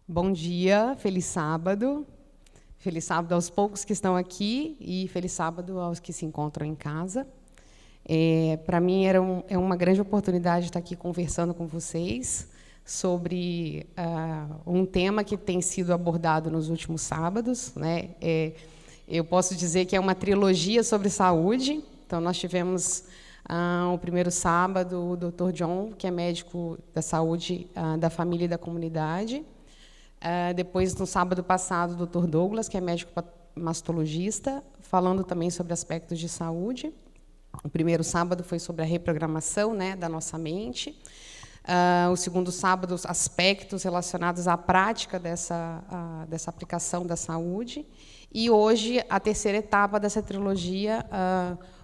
Bom dia, feliz sábado. Feliz sábado aos poucos que estão aqui e feliz sábado aos que se encontram em casa. Para mim é uma grande oportunidade estar aqui conversando com vocês sobre um tema que tem sido abordado nos últimos sábados, né? Eu posso dizer que é uma trilogia sobre saúde. Então, nós tivemos o primeiro sábado o Dr. John, que é médico da saúde da família e da comunidade. Depois, no sábado passado, o Dr. Douglas, que é médico mastologista, falando também sobre aspectos de saúde. O primeiro sábado foi sobre a reprogramação, né, da nossa mente. O segundo sábado, os aspectos relacionados à prática dessa aplicação da saúde. E hoje, a terceira etapa dessa trilogia,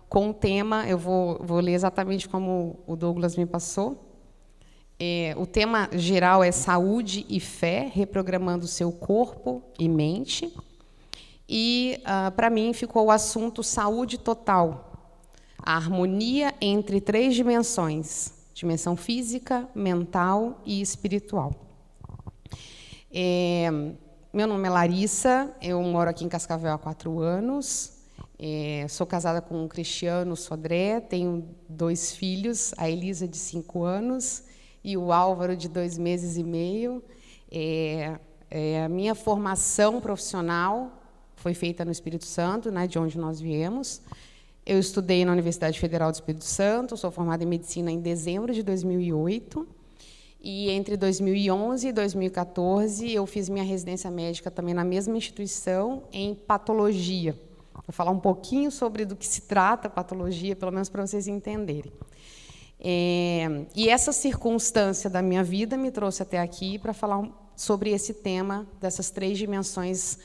com o tema, eu vou ler exatamente como o Douglas me passou. O tema geral é saúde e fé, reprogramando seu corpo e mente. E, para mim, ficou o assunto saúde total, a harmonia entre 3 dimensões, dimensão física, mental e espiritual. Meu nome é Larissa, eu moro aqui em Cascavel há 4 anos, sou casada com o Cristiano Sodré, tenho 2 filhos, a Elisa, de 5 anos, e o Álvaro, de 2 meses e meio. A minha formação profissional foi feita no Espírito Santo, né, de onde nós viemos. Eu estudei na Universidade Federal do Espírito Santo, sou formada em medicina em dezembro de 2008, e entre 2011 e 2014 eu fiz minha residência médica também na mesma instituição, em patologia. Vou falar um pouquinho sobre do que se trata a patologia, pelo menos para vocês entenderem. E essa circunstância da minha vida me trouxe até aqui para falar sobre esse tema dessas 3 dimensões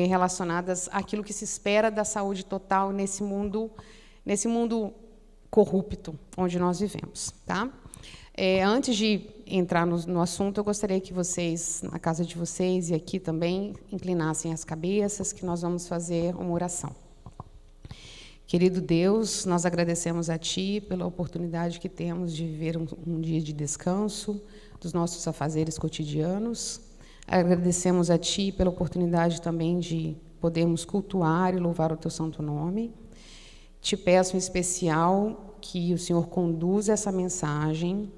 relacionadas àquilo que se espera da saúde total nesse mundo corrupto onde nós vivemos, tá? Antes de entrar no assunto, eu gostaria que vocês, na casa de vocês e aqui também, inclinassem as cabeças, que nós vamos fazer uma oração. Querido Deus, nós agradecemos a Ti pela oportunidade que temos de viver um dia de descanso dos nossos afazeres cotidianos. Agradecemos a Ti pela oportunidade também de podermos cultuar e louvar o Teu santo nome. Te peço em especial que o Senhor conduza essa mensagem,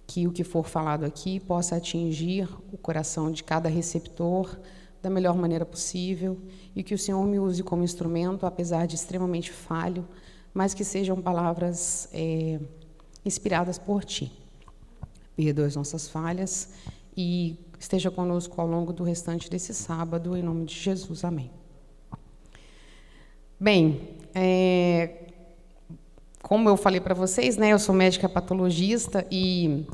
que o que for falado aqui possa atingir o coração de cada receptor da melhor maneira possível, e que o Senhor me use como instrumento, apesar de extremamente falho, mas que sejam palavras inspiradas por Ti. Perdoe as nossas falhas e esteja conosco ao longo do restante desse sábado, em nome de Jesus. Amém. Bem, como eu falei para vocês, né, eu sou médica patologista e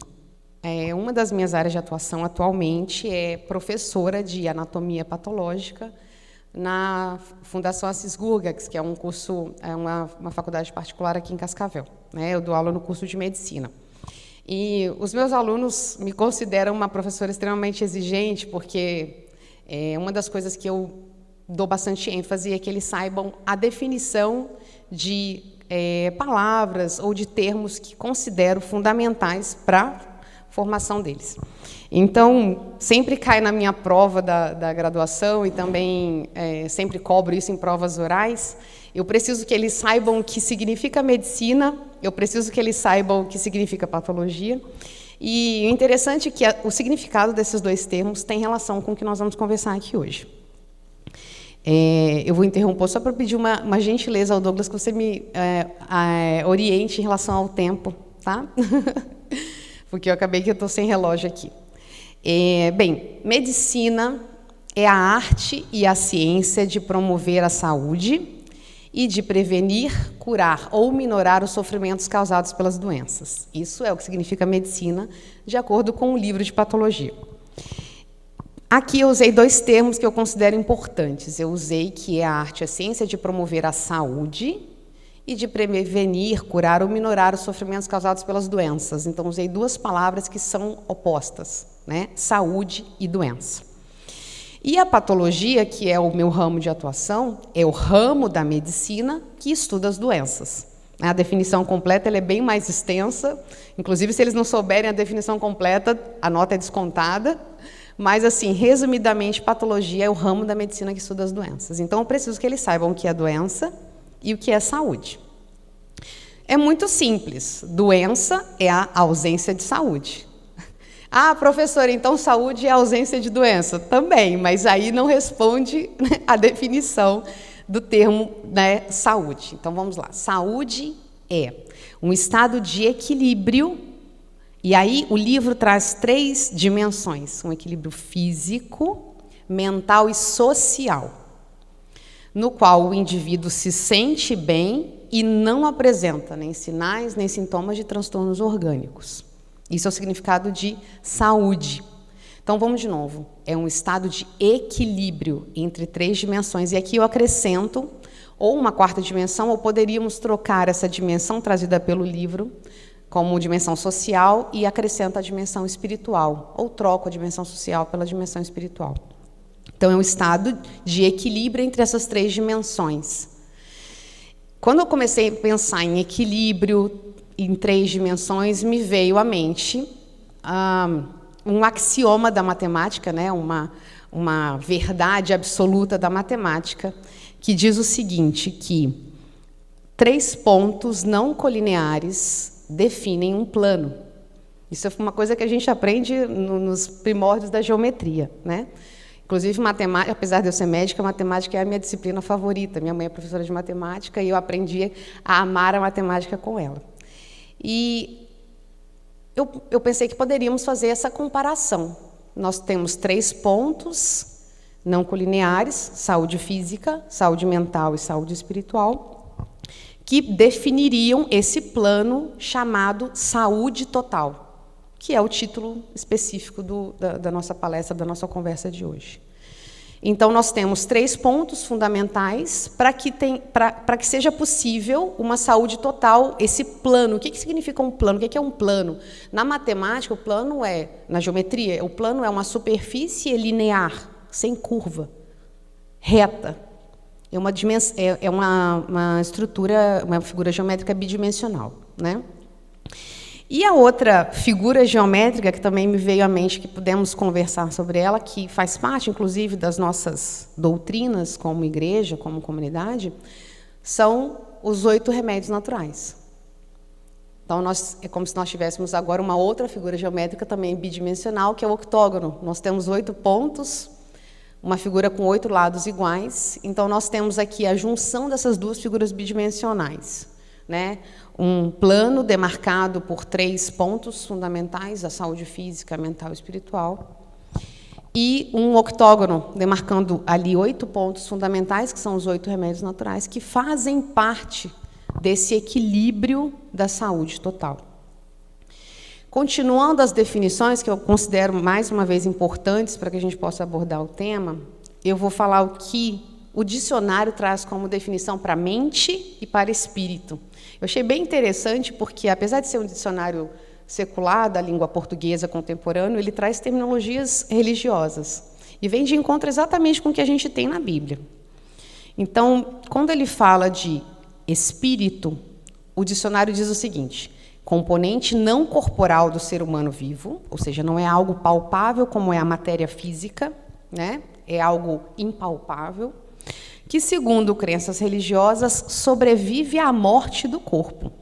uma das minhas áreas de atuação atualmente é professora de anatomia patológica na Fundação Assis Gurgax, que é um curso, uma faculdade particular aqui em Cascavel, né? Eu dou aula no curso de medicina. E os meus alunos me consideram uma professora extremamente exigente, porque uma das coisas que eu dou bastante ênfase é que eles saibam a definição de palavras ou de termos que considero fundamentais para formação deles. Então, sempre cai na minha prova da graduação e também sempre cobro isso em provas orais. Eu preciso que eles saibam o que significa medicina, eu preciso que eles saibam o que significa patologia. E o interessante é que o significado desses 2 termos tem relação com o que nós vamos conversar aqui hoje. Eu vou interromper só para pedir uma gentileza ao Douglas, que você me oriente em relação ao tempo, tá? Porque eu acabei que eu estou sem relógio aqui. Bem, medicina é a arte e a ciência de promover a saúde e de prevenir, curar ou minorar os sofrimentos causados pelas doenças. Isso é o que significa medicina, de acordo com o livro de patologia. Aqui eu usei 2 termos que eu considero importantes. Eu usei que é a arte e a ciência de promover a saúde e de prevenir, curar ou minorar os sofrimentos causados pelas doenças. Então, usei 2 palavras que são opostas, né? Saúde e doença. E a patologia, que é o meu ramo de atuação, é o ramo da medicina que estuda as doenças. A definição completa ela é bem mais extensa, inclusive se eles não souberem a definição completa, a nota é descontada, Mas, assim, resumidamente, patologia é o ramo da medicina que estuda as doenças. Então, eu preciso que eles saibam o que é doença e o que é saúde. É muito simples. Doença é a ausência de saúde. Ah, professora, então saúde é ausência de doença? Também, mas aí não responde a definição do termo, né, saúde. Então, vamos lá. Saúde é um estado de equilíbrio, e aí o livro traz 3 dimensões: um equilíbrio físico, mental e social, no qual o indivíduo se sente bem e não apresenta nem sinais, nem sintomas de transtornos orgânicos. Isso é o significado de saúde. Então, vamos de novo. É um estado de equilíbrio entre 3 dimensões. E aqui eu acrescento ou uma 4ª dimensão, ou poderíamos trocar essa dimensão trazida pelo livro como dimensão social e acrescento a dimensão espiritual, ou troco a dimensão social pela dimensão espiritual. Então, é um estado de equilíbrio entre essas 3 dimensões. Quando eu comecei a pensar em equilíbrio em 3 dimensões, me veio à mente um axioma da matemática, né? uma verdade absoluta da matemática, que diz o seguinte, que 3 pontos não colineares definem um plano. Isso é uma coisa que a gente aprende nos primórdios da geometria, né? Inclusive, matemática, apesar de eu ser médica, matemática é a minha disciplina favorita. Minha mãe é professora de matemática e eu aprendi a amar a matemática com ela. E eu pensei que poderíamos fazer essa comparação. Nós temos 3 pontos não colineares: saúde física, saúde mental e saúde espiritual, que definiriam esse plano chamado saúde total, que é o título específico da nossa palestra, da nossa conversa de hoje. Então, nós temos 3 pontos fundamentais para que seja possível uma saúde total, esse plano. O que significa um plano? O que é um plano? Na matemática, o plano na geometria, o plano é uma superfície linear, sem curva, reta. É uma estrutura, uma figura geométrica bidimensional, né? E a outra figura geométrica que também me veio à mente, que pudemos conversar sobre ela, que faz parte, inclusive, das nossas doutrinas como igreja, como comunidade, são os 8 remédios naturais. Então, é como se nós tivéssemos agora uma outra figura geométrica também bidimensional, que é o octógono. Nós temos 8 pontos, uma figura com 8 lados iguais. Então, nós temos aqui a junção dessas 2 figuras bidimensionais, né? Um plano demarcado por 3 pontos fundamentais: a saúde física, mental e espiritual, e um octógono demarcando ali 8 pontos fundamentais, que são os 8 remédios naturais, que fazem parte desse equilíbrio da saúde total. Continuando as definições, que eu considero, mais uma vez, importantes para que a gente possa abordar o tema, eu vou falar o que o dicionário traz como definição para mente e para espírito. Eu achei bem interessante porque, apesar de ser um dicionário secular da língua portuguesa contemporânea, ele traz terminologias religiosas e vem de encontro exatamente com o que a gente tem na Bíblia. Então, quando ele fala de espírito, o dicionário diz o seguinte: componente não corporal do ser humano vivo, ou seja, não é algo palpável como é a matéria física, né? É algo impalpável, que, segundo crenças religiosas, sobrevive à morte do corpo.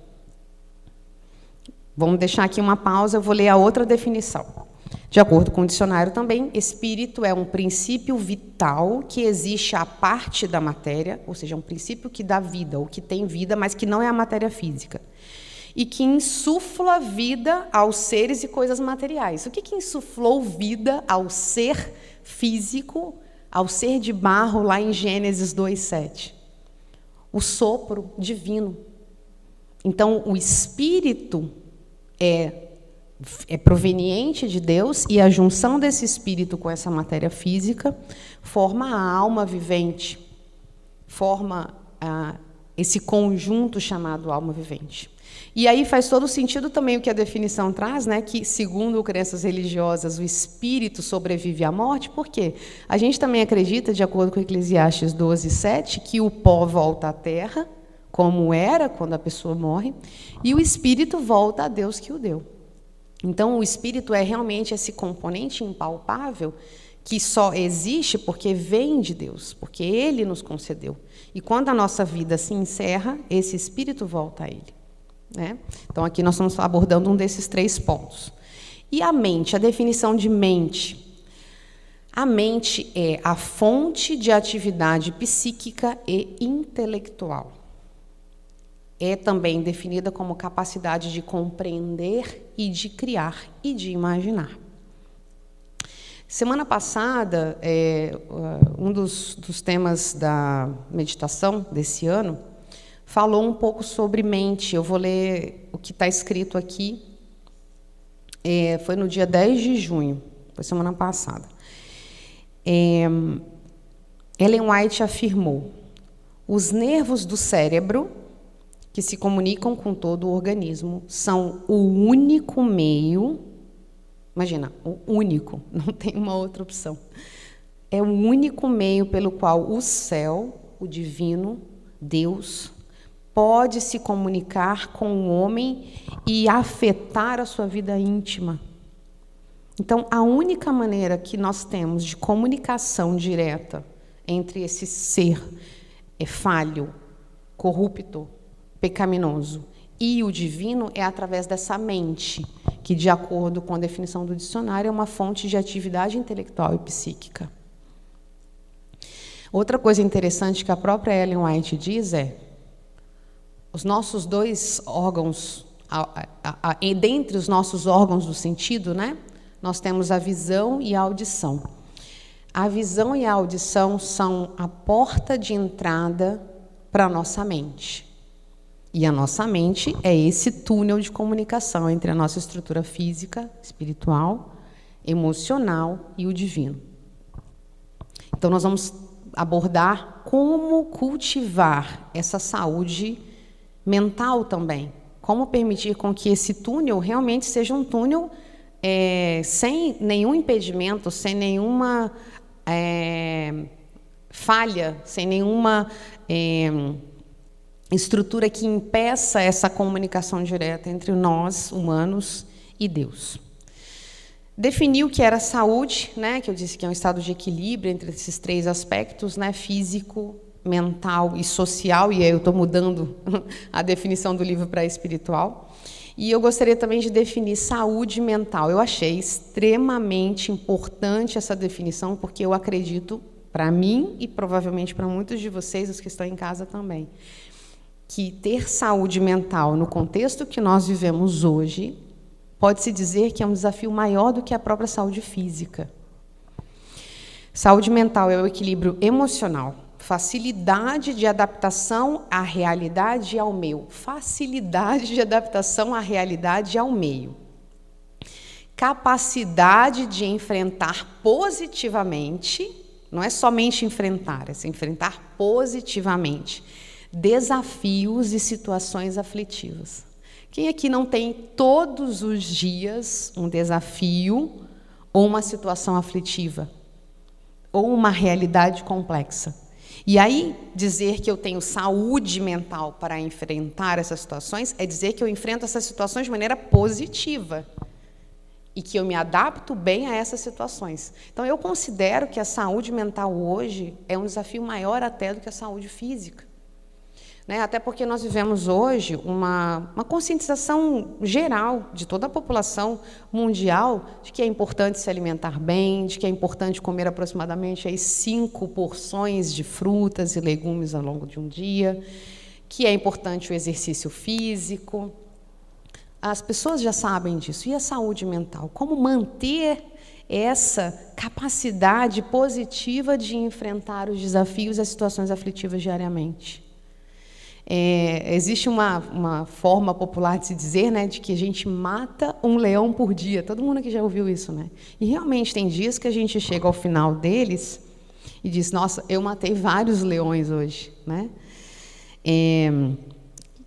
Vamos deixar aqui uma pausa, eu vou ler a outra definição. De acordo com o dicionário também, espírito é um princípio vital que existe à parte da matéria, ou seja, um princípio que dá vida, ou que tem vida, mas que não é a matéria física, e que insufla vida aos seres e coisas materiais. O que insuflou vida ao ser físico, ao ser de barro, lá em Gênesis 2:7? O sopro divino. Então, o espírito é proveniente de Deus, e a junção desse espírito com essa matéria física forma a alma vivente, forma esse conjunto chamado alma vivente. E aí faz todo sentido também o que a definição traz, né? Que, segundo crenças religiosas, o espírito sobrevive à morte. Por quê? A gente também acredita, de acordo com Eclesiastes 12:7, que o pó volta à terra, como era quando a pessoa morre, e o espírito volta a Deus que o deu. Então, o espírito é realmente esse componente impalpável que só existe porque vem de Deus, porque Ele nos concedeu. E quando a nossa vida se encerra, esse espírito volta a Ele, né? Então, aqui nós estamos abordando um desses 3 pontos. E a mente, a definição de mente. A mente é a fonte de atividade psíquica e intelectual. É também definida como capacidade de compreender e de criar e de imaginar. Semana passada, um dos temas da meditação desse ano falou um pouco sobre mente. Eu vou ler o que está escrito aqui. Foi no dia 10 de junho, foi semana passada. Ellen White afirmou: os nervos do cérebro, que se comunicam com todo o organismo, são o único meio. Imagina, o único, não tem uma outra opção. É o único meio pelo qual o céu, o divino, Deus, pode se comunicar com o homem e afetar a sua vida íntima. Então, a única maneira que nós temos de comunicação direta entre esse ser falho, corrupto, pecaminoso e o divino é através dessa mente, que, de acordo com a definição do dicionário, é uma fonte de atividade intelectual e psíquica. Outra coisa interessante que a própria Ellen White diz é: os nossos 2 órgãos, dentre os nossos órgãos do sentido, né, nós temos a visão e a audição. A visão e a audição são a porta de entrada para a nossa mente. E a nossa mente é esse túnel de comunicação entre a nossa estrutura física, espiritual, emocional e o divino. Então, nós vamos abordar como cultivar essa saúde mental também. Como permitir com que esse túnel realmente seja um túnel sem nenhum impedimento, sem nenhuma falha, sem nenhuma estrutura que impeça essa comunicação direta entre nós, humanos, e Deus. Definiu o que era saúde, né, que eu disse que é um estado de equilíbrio entre esses 3 aspectos, né, físico, mental e social, e aí eu estou mudando a definição do livro para espiritual. E eu gostaria também de definir saúde mental. Eu achei extremamente importante essa definição, porque eu acredito, para mim e provavelmente para muitos de vocês, os que estão em casa também, que ter saúde mental no contexto que nós vivemos hoje pode-se dizer que é um desafio maior do que a própria saúde física. Saúde mental é o equilíbrio emocional, facilidade de adaptação à realidade e ao meio. Facilidade de adaptação à realidade e ao meio. Capacidade de enfrentar positivamente, não é somente enfrentar, é se enfrentar positivamente desafios e situações aflitivas. Quem aqui não tem todos os dias um desafio ou uma situação aflitiva? Ou uma realidade complexa? E aí, dizer que eu tenho saúde mental para enfrentar essas situações é dizer que eu enfrento essas situações de maneira positiva e que eu me adapto bem a essas situações. Então, eu considero que a saúde mental hoje é um desafio maior até do que a saúde física. Até porque nós vivemos hoje uma conscientização geral de toda a população mundial de que é importante se alimentar bem, de que é importante comer aproximadamente 5 porções de frutas e legumes ao longo de um dia, que é importante o exercício físico. As pessoas já sabem disso. E a saúde mental? Como manter essa capacidade positiva de enfrentar os desafios e as situações aflitivas diariamente? Existe uma forma popular de se dizer, né, de que a gente mata um leão por dia. Todo mundo aqui já ouviu isso, né? E realmente tem dias que a gente chega ao final deles e diz: nossa, eu matei vários leões hoje, né?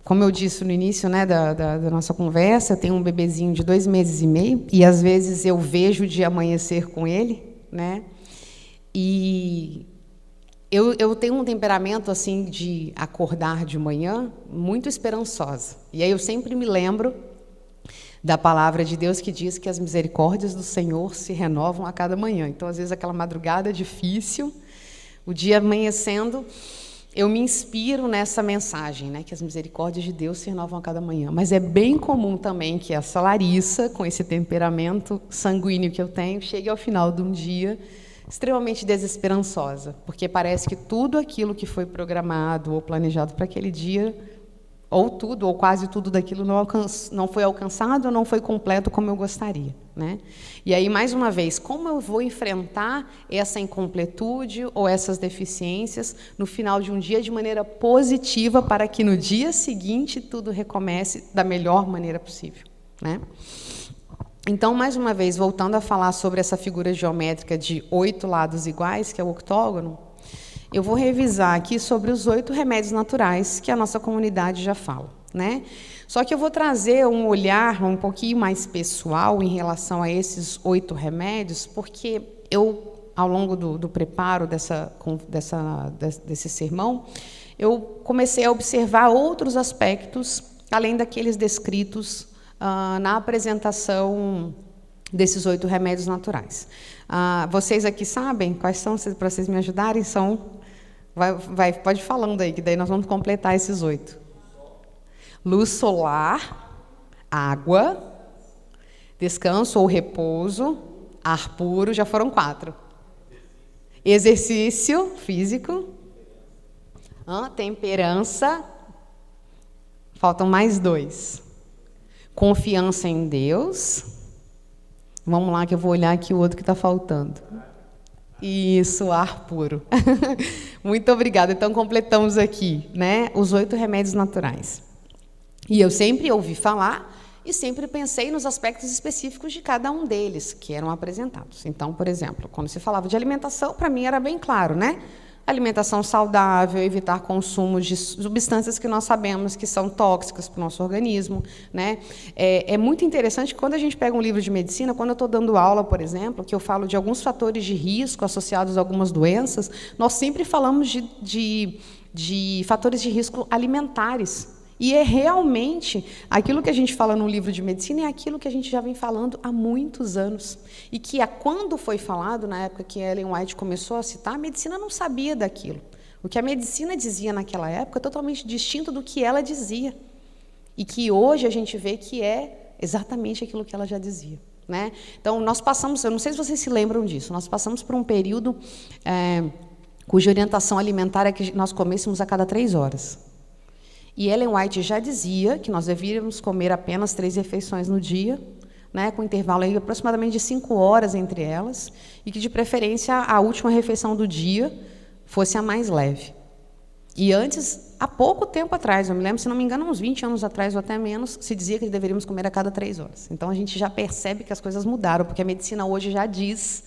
Como eu disse no início, né, da nossa conversa, eu tenho um bebezinho de 2 meses e meio e às vezes eu vejo o dia amanhecer com ele, né? E eu tenho um temperamento assim de acordar de manhã muito esperançosa. E aí eu sempre me lembro da palavra de Deus que diz que as misericórdias do Senhor se renovam a cada manhã. Então, às vezes, aquela madrugada difícil, o dia amanhecendo, eu me inspiro nessa mensagem, né, que as misericórdias de Deus se renovam a cada manhã. Mas é bem comum também que essa Larissa, com esse temperamento sanguíneo que eu tenho, chegue ao final de um dia extremamente desesperançosa, porque parece que tudo aquilo que foi programado ou planejado para aquele dia, ou tudo, ou quase tudo daquilo não foi alcançado ou não foi completo como eu gostaria, né? E aí, mais uma vez, como eu vou enfrentar essa incompletude ou essas deficiências no final de um dia de maneira positiva para que no dia seguinte tudo recomece da melhor maneira possível, né? Então, mais uma vez, voltando a falar sobre essa figura geométrica de 8 lados iguais, que é o octógono, eu vou revisar aqui sobre os 8 remédios naturais que a nossa comunidade já fala, né? Só que eu vou trazer um olhar um pouquinho mais pessoal em relação a esses 8 remédios, porque eu, ao longo do preparo desse sermão, eu comecei a observar outros aspectos, além daqueles descritos na apresentação desses 8 remédios naturais. Vocês aqui sabem quais são, para vocês me ajudarem, são... Pode ir falando aí, que daí nós vamos completar esses 8. Luz solar, água, descanso ou repouso, ar puro, já foram 4. Exercício físico, temperança, faltam mais 2. Confiança em Deus. Vamos lá, que eu vou olhar aqui o outro que está faltando. Isso, ar puro. Muito obrigada. Então, completamos aqui, né, os 8 remédios naturais. E eu sempre ouvi falar e sempre pensei nos aspectos específicos de cada um deles, que eram apresentados. Então, por exemplo, quando se falava de alimentação, para mim era bem claro, né? Alimentação saudável, evitar consumo de substâncias que nós sabemos que são tóxicas para o nosso organismo, né? É muito interessante, quando a gente pega um livro de medicina, quando eu estou dando aula, por exemplo, que eu falo de alguns fatores de risco associados a algumas doenças, nós sempre falamos de fatores de risco alimentares. E é realmente aquilo que a gente fala no livro de medicina é aquilo que a gente já vem falando há muitos anos. E que, quando foi falado, na época que Ellen White começou a citar, a medicina não sabia daquilo. O que a medicina dizia naquela época é totalmente distinto do que ela dizia. E que hoje a gente vê que é exatamente aquilo que ela já dizia, né? Então, nós passamos, eu não sei se vocês se lembram disso, nós passamos por um período cuja orientação alimentar é que nós comêssemos a cada 3 horas. E Ellen White já dizia que nós deveríamos comer apenas 3 refeições no dia, né, com intervalo aí aproximadamente de 5 horas entre elas, e que, de preferência, a última refeição do dia fosse a mais leve. E antes, há pouco tempo atrás, eu me lembro, se não me engano, uns 20 anos atrás ou até menos, se dizia que deveríamos comer a cada 3 horas. Então, a gente já percebe que as coisas mudaram, porque a medicina hoje já diz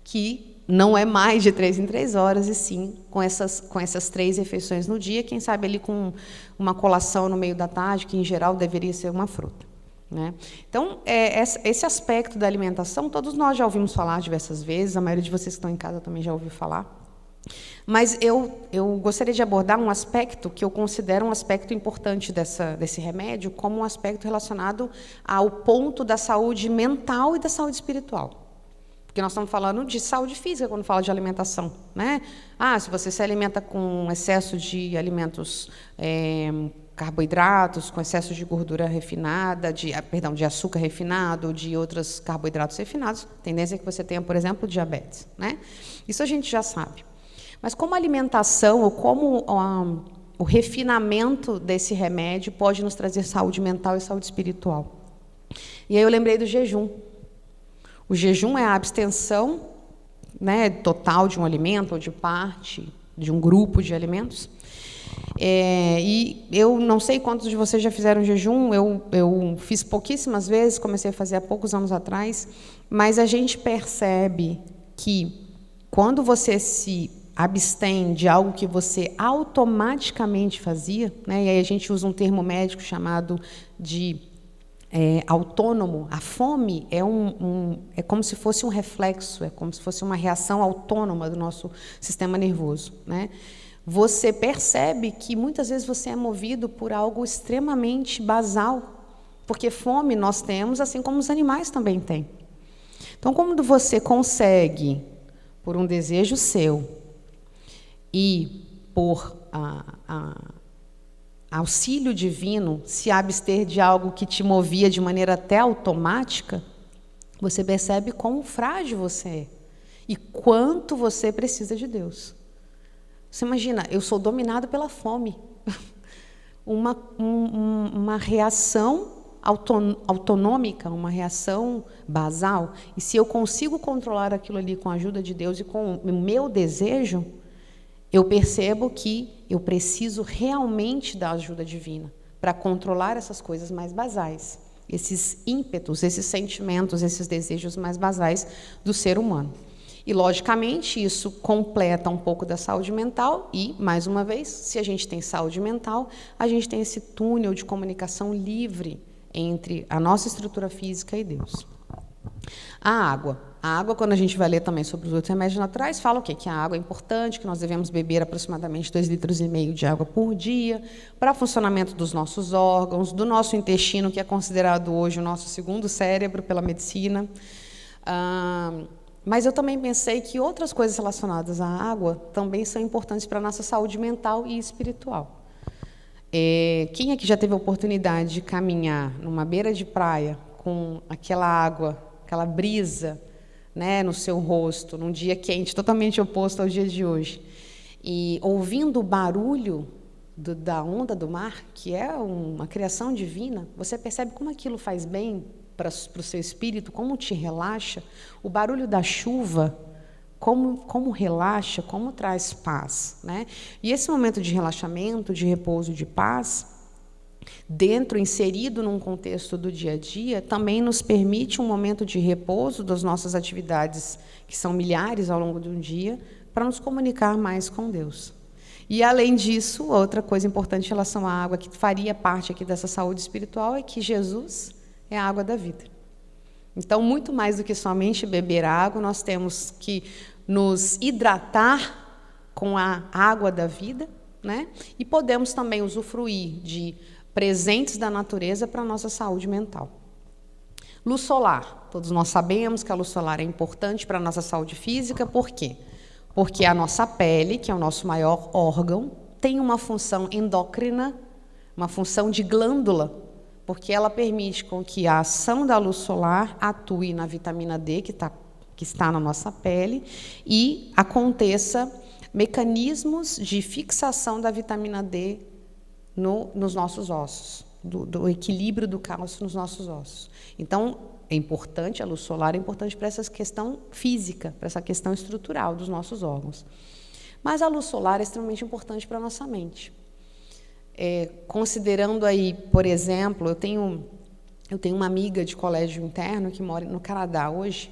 que não é mais de 3 em 3 horas, e sim com essas 3 refeições no dia, quem sabe ali com uma colação no meio da tarde, que em geral deveria ser uma fruta, né? Então, esse aspecto da alimentação, todos nós já ouvimos falar diversas vezes, a maioria de vocês que estão em casa também já ouviu falar. Mas eu gostaria de abordar um aspecto que eu considero um aspecto importante desse remédio, como um aspecto relacionado ao ponto da saúde mental e da saúde espiritual. Porque nós estamos falando de saúde física quando fala de alimentação, né? Se você se alimenta com excesso de alimentos carboidratos, com excesso de gordura refinada, de açúcar refinado, de outros carboidratos refinados, a tendência é que você tenha, por exemplo, diabetes, né? Isso a gente já sabe. Mas como a alimentação ou como o refinamento desse remédio pode nos trazer saúde mental e saúde espiritual? E aí eu lembrei do jejum. O jejum é a abstenção, né, total de um alimento ou de parte de um grupo de alimentos. E eu não sei quantos de vocês já fizeram jejum, eu fiz pouquíssimas vezes, comecei a fazer há poucos anos atrás, mas a gente percebe que quando você se abstém de algo que você automaticamente fazia, né, e aí a gente usa um termo médico chamado de autônomo. A fome é como se fosse um reflexo, é como se fosse uma reação autônoma do nosso sistema nervoso, né? Você percebe que muitas vezes você é movido por algo extremamente basal, Porque fome nós temos, assim como os animais também têm. Então, quando você consegue, por um desejo seu e por auxílio divino, se abster de algo que te movia de maneira até automática, você percebe quão frágil você é e quanto você precisa de Deus. Você imagina, eu sou dominada pela fome. Uma reação autonômica, uma reação basal. E se eu consigo controlar aquilo ali com a ajuda de Deus e com o meu desejo, eu percebo que eu preciso realmente da ajuda divina para controlar essas coisas mais basais, esses ímpetos, esses sentimentos, esses desejos mais basais do ser humano. E, logicamente, isso completa um pouco da saúde mental e, mais uma vez, se a gente tem saúde mental, a gente tem esse túnel de comunicação livre entre a nossa estrutura física e Deus. A água. A água, quando a gente vai ler também sobre os outros remédios naturais, fala o quê? Que a água é importante, que nós devemos beber aproximadamente 2,5 litros de água por dia, para o funcionamento dos nossos órgãos, do nosso intestino, que é considerado hoje o nosso segundo cérebro pela medicina. Mas eu também pensei que outras coisas relacionadas à água também são importantes para a nossa saúde mental e espiritual. Quem aqui já teve a oportunidade de caminhar numa beira de praia com aquela água, aquela brisa, né, no seu rosto, num dia quente, totalmente oposto ao dia de hoje, e ouvindo o barulho da onda do mar, que é uma criação divina, você percebe como aquilo faz bem para o seu espírito, como te relaxa, o barulho da chuva, como relaxa, como traz paz, né? E esse momento de relaxamento, de repouso, de paz, inserido num contexto do dia a dia, também nos permite um momento de repouso das nossas atividades, que são milhares ao longo de um dia, para nos comunicar mais com Deus. E, além disso, outra coisa importante em relação à água, que faria parte aqui dessa saúde espiritual, é que Jesus é a água da vida. Então, muito mais do que somente beber água, nós temos que nos hidratar com a água da vida, né? E podemos também usufruir de presentes da natureza para a nossa saúde mental. Luz solar. Todos nós sabemos que a luz solar é importante para a nossa saúde física. Por quê? Porque a nossa pele, que é o nosso maior órgão, tem uma função endócrina, uma função de glândula, porque ela permite com que a ação da luz solar atue na vitamina D, que está na nossa pele, e aconteça mecanismos de fixação da vitamina D nos nossos ossos, do equilíbrio do cálcio nos nossos ossos. Então, é importante, a luz solar é importante para essa questão física, para essa questão estrutural dos nossos órgãos. Mas a luz solar é extremamente importante para a nossa mente. Considerando aí, por exemplo, eu tenho uma amiga de colégio interno que mora no Canadá hoje,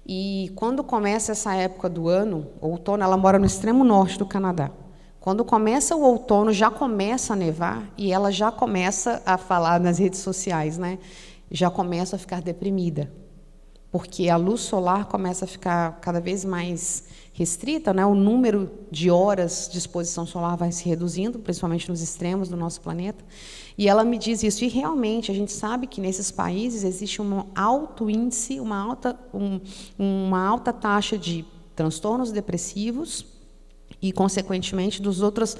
e quando começa essa época do ano, outono, ela mora no extremo norte do Canadá. Quando começa o outono, já começa a nevar e ela já começa a falar nas redes sociais, né? Já começa a ficar deprimida, porque a luz solar começa a ficar cada vez mais restrita, né? O número de horas de exposição solar vai se reduzindo, principalmente nos extremos do nosso planeta. E ela me diz isso. E realmente a gente sabe que nesses países existe um alto índice, uma alta taxa de transtornos depressivos e, consequentemente, das outras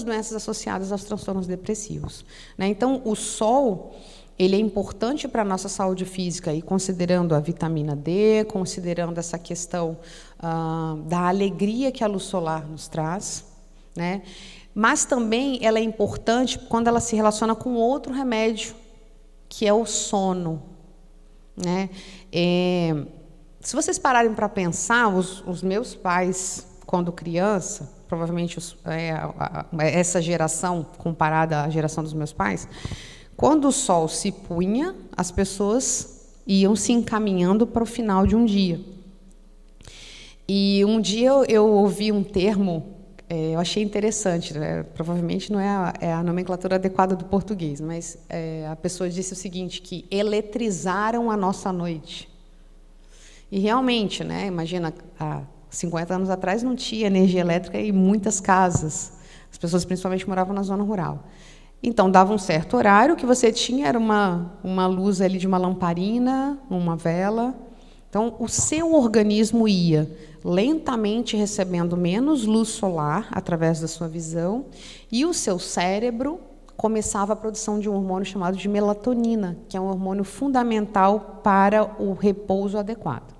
doenças associadas aos transtornos depressivos, né? Então, o sol, ele é importante para a nossa saúde física, e considerando a vitamina D, considerando essa questão da alegria que a luz solar nos traz, né? Mas também ela é importante quando ela se relaciona com outro remédio, que é o sono, né? Se vocês pararem para pensar, os meus pais, quando criança, provavelmente essa geração comparada à geração dos meus pais, quando o sol se punha, as pessoas iam se encaminhando para o final de um dia. E um dia eu ouvi um termo, eu achei interessante, né? Provavelmente não é a nomenclatura adequada do português, mas a pessoa disse o seguinte, que eletrizaram a nossa noite. E realmente, né, imagina, há 50 anos atrás não tinha energia elétrica em muitas casas. As pessoas principalmente moravam na zona rural. Então, dava um certo horário, o que você tinha era uma luz ali de uma lamparina, uma vela. Então, o seu organismo ia lentamente recebendo menos luz solar através da sua visão, e o seu cérebro começava a produção de um hormônio chamado de melatonina, que é um hormônio fundamental para o repouso adequado.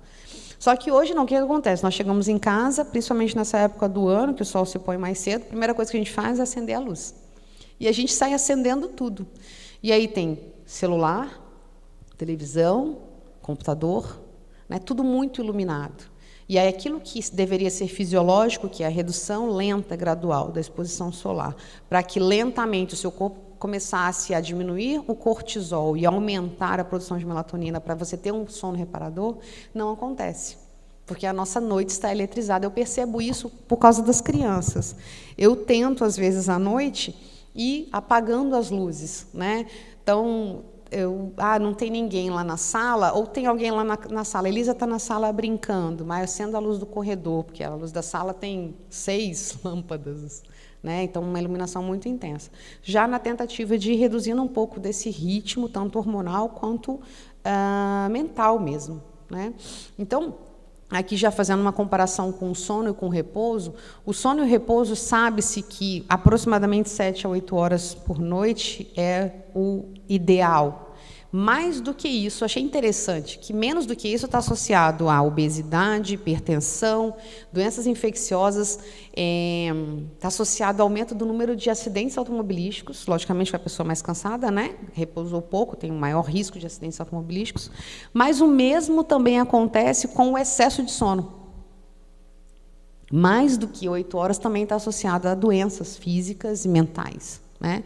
Só que hoje não, o que acontece? Nós chegamos em casa, principalmente nessa época do ano, que o sol se põe mais cedo, a primeira coisa que a gente faz é acender a luz. E a gente sai acendendo tudo. E aí tem celular, televisão, computador, né, tudo muito iluminado. E aí aquilo que deveria ser fisiológico, que é a redução lenta, gradual da exposição solar, para que lentamente o seu corpo começasse a diminuir o cortisol e aumentar a produção de melatonina para você ter um sono reparador, não acontece. Porque a nossa noite está eletrizada. Eu percebo isso por causa das crianças. Eu tento, às vezes, à noite, ir apagando as luzes, né? Então, não tem ninguém lá na sala, ou tem alguém lá na sala. A Elisa está na sala brincando, mas acendo a luz do corredor, porque a luz da sala tem 6 lâmpadas, né? Então, uma iluminação muito intensa. Já na tentativa de ir reduzindo um pouco desse ritmo, tanto hormonal quanto mental mesmo, né? Então, aqui já fazendo uma comparação com o sono e com o repouso, o sono e o repouso sabe-se que aproximadamente 7 a 8 horas por noite é o ideal. Mais do que isso, achei interessante que menos do que isso está associado à obesidade, hipertensão, doenças infecciosas, está associado ao aumento do número de acidentes automobilísticos, logicamente com a pessoa mais cansada, né? Repousou pouco, tem um maior risco de acidentes automobilísticos, mas o mesmo também acontece com o excesso de sono. Mais do que 8 horas também está associado a doenças físicas e mentais, né?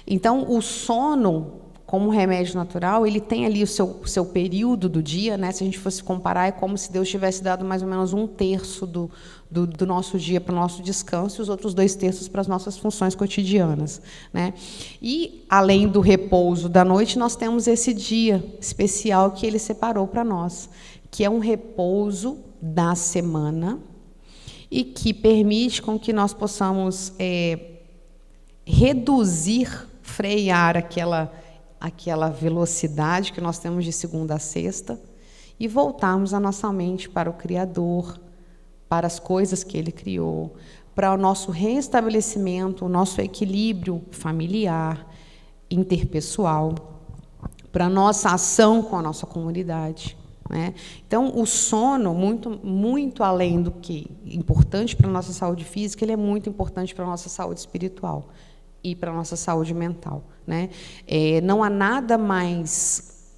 Então, o sono, como remédio natural, ele tem ali o seu período do dia, né? Se a gente fosse comparar, é como se Deus tivesse dado mais ou menos 1/3 do nosso dia para o nosso descanso e os outros 2/3 para as nossas funções cotidianas, né? E, além do repouso da noite, nós temos esse dia especial que Ele separou para nós, que é um repouso da semana e que permite com que nós possamos reduzir, frear aquela velocidade que nós temos de segunda a sexta e voltarmos a nossa mente para o Criador, para as coisas que Ele criou, para o nosso restabelecimento, o nosso equilíbrio familiar, interpessoal, para a nossa ação com a nossa comunidade, né? Então, o sono, muito além do que é importante para a nossa saúde física, ele é muito importante para a nossa saúde espiritual e para a nossa saúde mental, né? Não há nada mais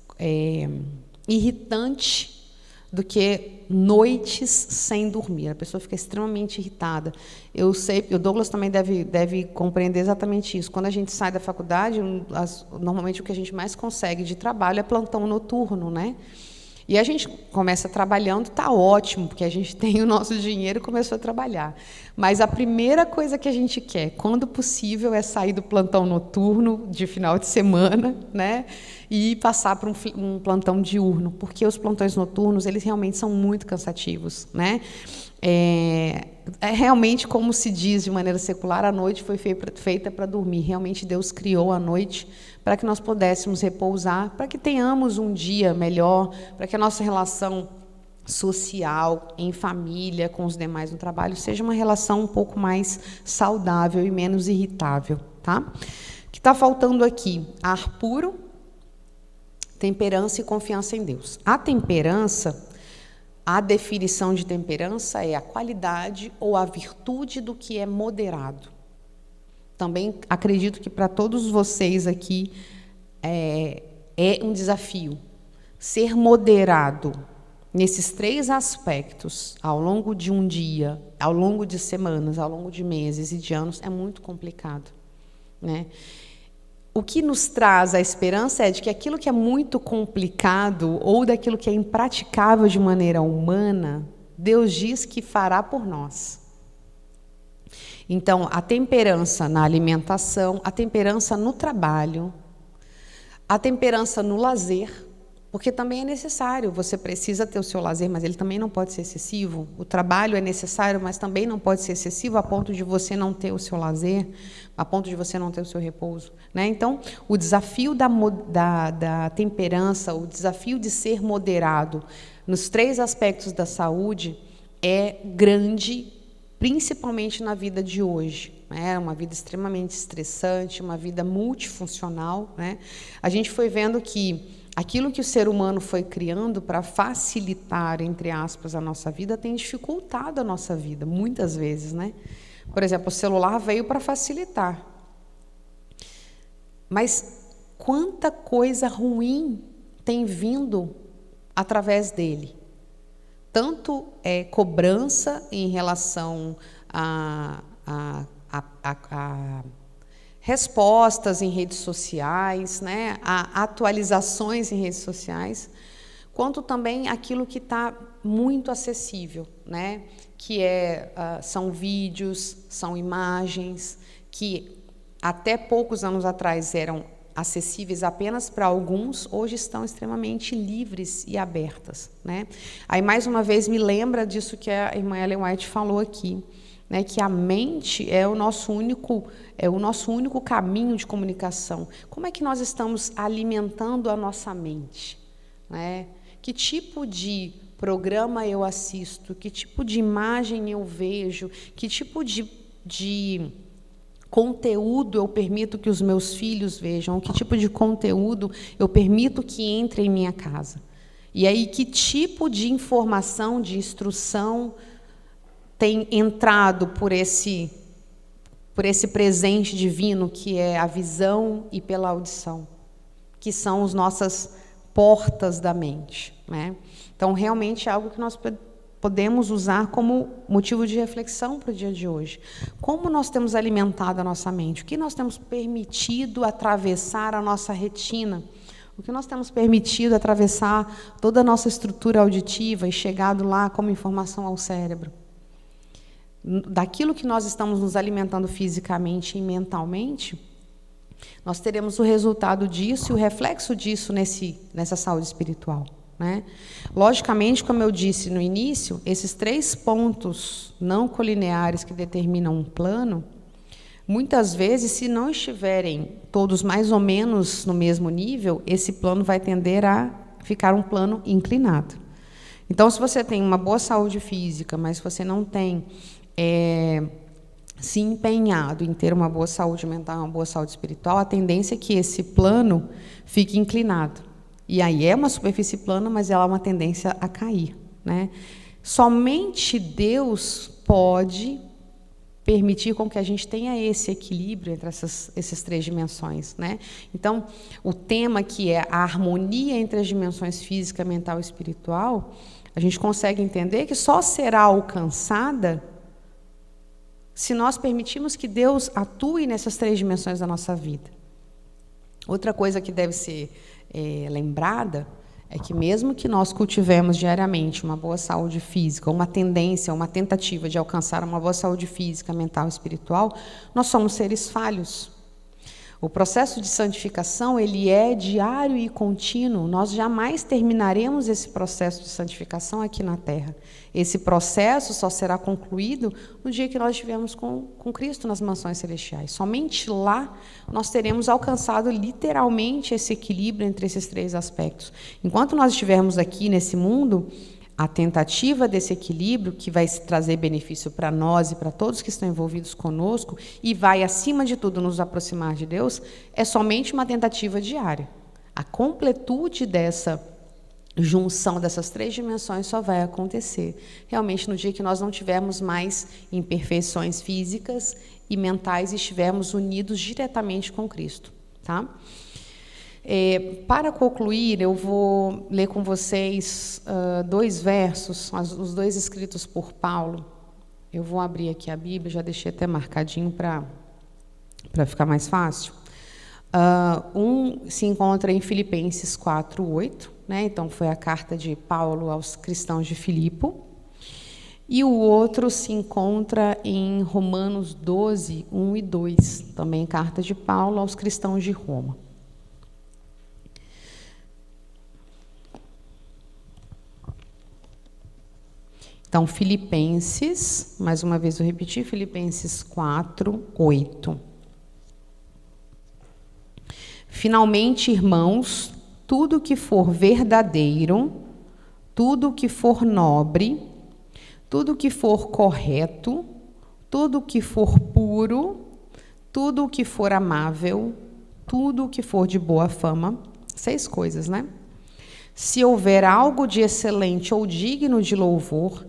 irritante do que noites sem dormir. A pessoa fica extremamente irritada. Eu sei, o Douglas também deve compreender exatamente isso. Quando a gente sai da faculdade, normalmente o que a gente mais consegue de trabalho é plantão noturno, né? E a gente começa trabalhando, está ótimo, porque a gente tem o nosso dinheiro e começou a trabalhar. Mas a primeira coisa que a gente quer, quando possível, é sair do plantão noturno de final de semana, né, e passar para um plantão diurno, porque os plantões noturnos, eles realmente são muito cansativos, né? Realmente, como se diz de maneira secular, a noite foi feita para dormir. Realmente, Deus criou a noite para que nós pudéssemos repousar, para que tenhamos um dia melhor, para que a nossa relação social, em família, com os demais no trabalho, seja uma relação um pouco mais saudável e menos irritável, tá? O que está faltando aqui? Ar puro, temperança e confiança em Deus. A temperança, a definição de temperança é a qualidade ou a virtude do que é moderado. Também acredito que para todos vocês aqui é um desafio ser moderado nesses 3 aspectos ao longo de um dia, ao longo de semanas, ao longo de meses e de anos é muito complicado, né? O que nos traz a esperança é de que aquilo que é muito complicado ou daquilo que é impraticável de maneira humana, Deus diz que fará por nós. Então, a temperança na alimentação, a temperança no trabalho, a temperança no lazer, Porque também é necessário, você precisa ter o seu lazer, mas ele também não pode ser excessivo. O trabalho é necessário, mas também não pode ser excessivo a ponto de você não ter o seu lazer, a ponto de você não ter o seu repouso, né? Então, o desafio da temperança, o desafio de ser moderado nos 3 aspectos da saúde é grande, principalmente na vida de hoje. É uma vida extremamente estressante, uma vida multifuncional, né? A gente foi vendo que aquilo que o ser humano foi criando para facilitar, entre aspas, a nossa vida, tem dificultado a nossa vida, muitas vezes, né? Por exemplo, o celular veio para facilitar. Mas quanta coisa ruim tem vindo através dele? Tanto cobrança em relação a respostas em redes sociais, né, a atualizações em redes sociais, quanto também aquilo que está muito acessível, né, que são vídeos, são imagens, que até poucos anos atrás eram acessíveis apenas para alguns, hoje estão extremamente livres e abertas, né? Aí, mais uma vez, me lembra disso que a irmã Ellen White falou aqui, né, que a mente é o nosso único caminho de comunicação. Como é que nós estamos alimentando a nossa mente, né? Que tipo de programa eu assisto? Que tipo de imagem eu vejo? Que tipo de conteúdo eu permito que os meus filhos vejam? Que tipo de conteúdo eu permito que entre em minha casa? E aí, que tipo de informação, de instrução tem entrado por esse presente divino, que é a visão e pela audição, que são as nossas portas da mente, né? Então, realmente é algo que nós podemos usar como motivo de reflexão para o dia de hoje. Como nós temos alimentado a nossa mente? O que nós temos permitido atravessar a nossa retina? O que nós temos permitido atravessar toda a nossa estrutura auditiva e chegado lá como informação ao cérebro? Daquilo que nós estamos nos alimentando fisicamente e mentalmente, nós teremos o resultado disso e o reflexo disso nessa saúde espiritual, né? Logicamente, como eu disse no início, esses 3 pontos não colineares que determinam um plano, muitas vezes, se não estiverem todos mais ou menos no mesmo nível, esse plano vai tender a ficar um plano inclinado. Então, se você tem uma boa saúde física, mas você não tem se empenhado em ter uma boa saúde mental, uma boa saúde espiritual, a tendência é que esse plano fique inclinado. E aí é uma superfície plana, mas ela é uma tendência a cair, né? Somente Deus pode permitir com que a gente tenha esse equilíbrio entre essas 3 dimensões, né? Então, o tema que é a harmonia entre as dimensões física, mental e espiritual, a gente consegue entender que só será alcançada se nós permitirmos que Deus atue nessas 3 dimensões da nossa vida. Outra coisa que deve ser lembrada é que, mesmo que nós cultivemos diariamente uma boa saúde física, uma tendência, uma tentativa de alcançar uma boa saúde física, mental e espiritual, nós somos seres falhos. O processo de santificação, ele é diário e contínuo. Nós jamais terminaremos esse processo de santificação aqui na Terra. Esse processo só será concluído no dia que nós estivermos com Cristo nas mansões celestiais. Somente lá nós teremos alcançado literalmente esse equilíbrio entre esses 3 aspectos. Enquanto nós estivermos aqui nesse mundo, a tentativa desse equilíbrio, que vai trazer benefício para nós e para todos que estão envolvidos conosco, e vai, acima de tudo, nos aproximar de Deus, é somente uma tentativa diária. A completude dessa junção dessas 3 dimensões só vai acontecer realmente no dia que nós não tivermos mais imperfeições físicas e mentais e estivermos unidos diretamente com Cristo, tá? Para concluir, eu vou ler com vocês 2 versos, os 2 escritos por Paulo. Eu vou abrir aqui a Bíblia, já deixei até marcadinho para ficar mais fácil. Um se encontra em Filipenses 4:8, né? Então, foi a carta de Paulo aos cristãos de Filipo. E o outro se encontra em Romanos 12, 1 e 2, também carta de Paulo aos cristãos de Roma. Então, Filipenses, mais uma vez eu repetir, Filipenses 4:8. Finalmente, irmãos, tudo que for verdadeiro, tudo que for nobre, tudo que for correto, tudo que for puro, tudo que for amável, tudo que for de boa fama, 6 coisas, né? Se houver algo de excelente ou digno de louvor,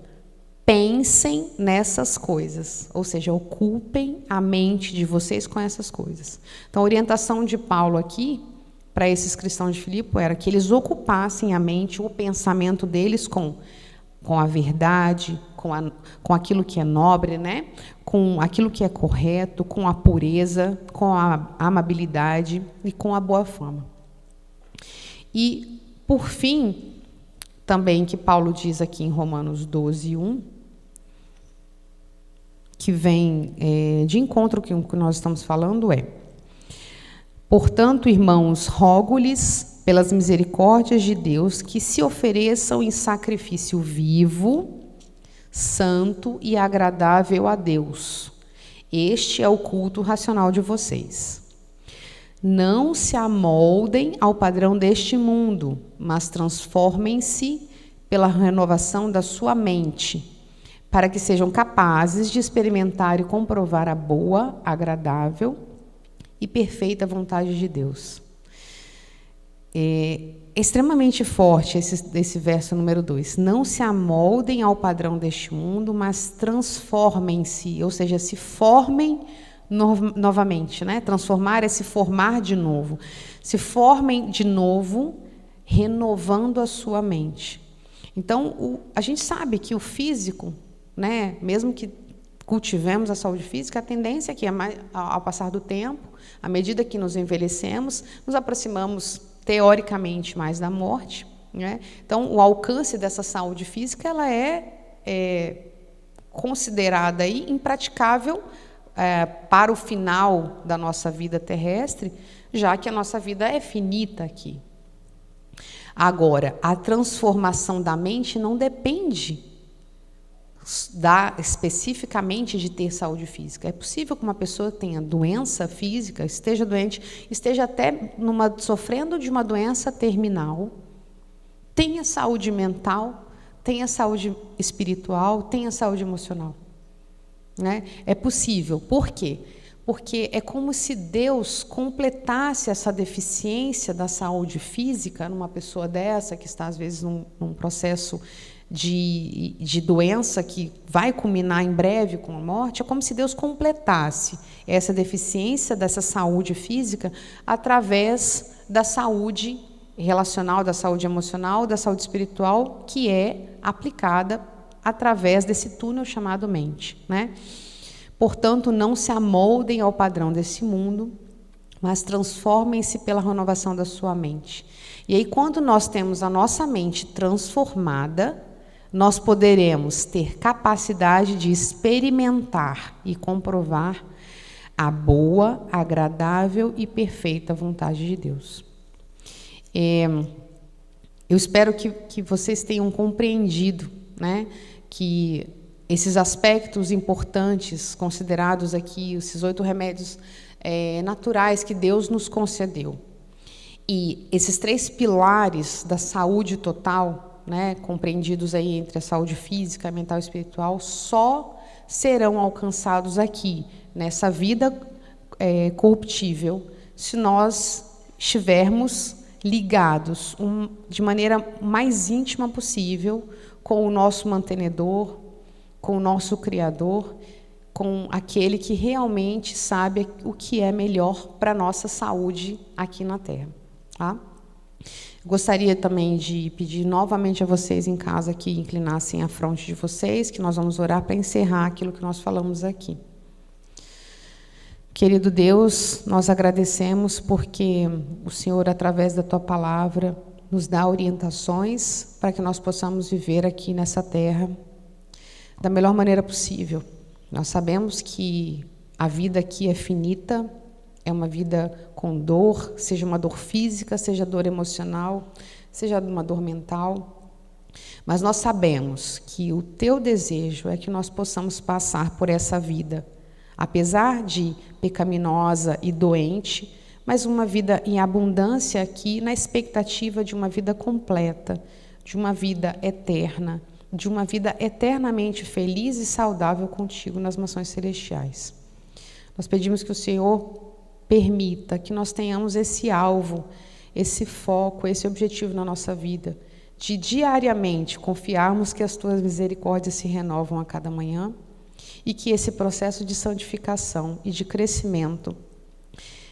pensem nessas coisas, ou seja, ocupem a mente de vocês com essas coisas. Então, a orientação de Paulo aqui, para esses cristãos de Filipe, era que eles ocupassem a mente, o pensamento deles com a verdade, com aquilo que é nobre, né? Com aquilo que é correto, com a pureza, com a amabilidade e com a boa fama. E, por fim, também que Paulo diz aqui em Romanos 12:1, que vem de encontro com o que nós estamos falando portanto, irmãos, rogo-lhes, pelas misericórdias de Deus, que se ofereçam em sacrifício vivo, santo e agradável a Deus. Este é o culto racional de vocês. Não se amoldem ao padrão deste mundo, mas transformem-se pela renovação da sua mente, para que sejam capazes de experimentar e comprovar a boa, agradável e perfeita vontade de Deus. É extremamente forte esse verso número 2. Não se amoldem ao padrão deste mundo, mas transformem-se, ou seja, se formem novamente, né? Transformar é se formar de novo. Se formem de novo, renovando a sua mente. Então, a gente sabe que o físico, né, mesmo que cultivemos a saúde física, a tendência é que, ao passar do tempo, à medida que nos envelhecemos, nos aproximamos, teoricamente, mais da morte, né? Então, o alcance dessa saúde física ela é considerada aí impraticável para o final da nossa vida terrestre, já que a nossa vida é finita aqui. Agora, a transformação da mente não depende especificamente de ter saúde física. É possível que uma pessoa tenha doença física, esteja doente, esteja até sofrendo de uma doença terminal, tenha saúde mental, tenha saúde espiritual, tenha saúde emocional. Né? É possível. Por quê? Porque é como se Deus completasse essa deficiência da saúde física numa pessoa dessa, que está, às vezes, num processo de doença que vai culminar em breve com a morte. É como se Deus completasse essa deficiência dessa saúde física através da saúde relacional, da saúde emocional, da saúde espiritual, que é aplicada através desse túnel chamado mente, né? Portanto, não se amoldem ao padrão desse mundo, mas transformem-se pela renovação da sua mente. E aí, quando nós temos a nossa mente transformada, nós poderemos ter capacidade de experimentar e comprovar a boa, agradável e perfeita vontade de Deus. Eu espero que vocês tenham compreendido, né, que esses aspectos importantes considerados aqui, esses 8 remédios naturais que Deus nos concedeu, e esses 3 pilares da saúde total, né, compreendidos aí entre a saúde física, mental e espiritual, só serão alcançados aqui, nessa vida corruptível, se nós estivermos ligados de maneira mais íntima possível com o nosso mantenedor, com o nosso Criador, com aquele que realmente sabe o que é melhor para a nossa saúde aqui na Terra. Tá? Gostaria também de pedir novamente a vocês em casa que inclinassem a fronte de vocês, que nós vamos orar para encerrar aquilo que nós falamos aqui. Querido Deus, nós agradecemos porque o Senhor, através da Tua Palavra, nos dá orientações para que nós possamos viver aqui nessa terra da melhor maneira possível. Nós sabemos que a vida aqui é finita, é uma vida com dor, seja uma dor física, seja dor emocional, seja uma dor mental. Mas nós sabemos que o teu desejo é que nós possamos passar por essa vida, apesar de pecaminosa e doente, mas uma vida em abundância aqui, na expectativa de uma vida completa, de uma vida eterna, de uma vida eternamente feliz e saudável contigo nas mansões celestiais. Nós pedimos que o Senhor permita que nós tenhamos esse alvo, esse foco, esse objetivo na nossa vida, de diariamente confiarmos que as tuas misericórdias se renovam a cada manhã e que esse processo de santificação e de crescimento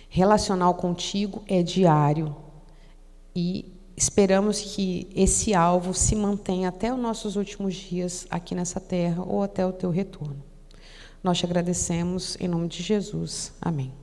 relacional contigo é diário. E esperamos que esse alvo se mantenha até os nossos últimos dias aqui nessa terra ou até o teu retorno. Nós te agradecemos em nome de Jesus. Amém.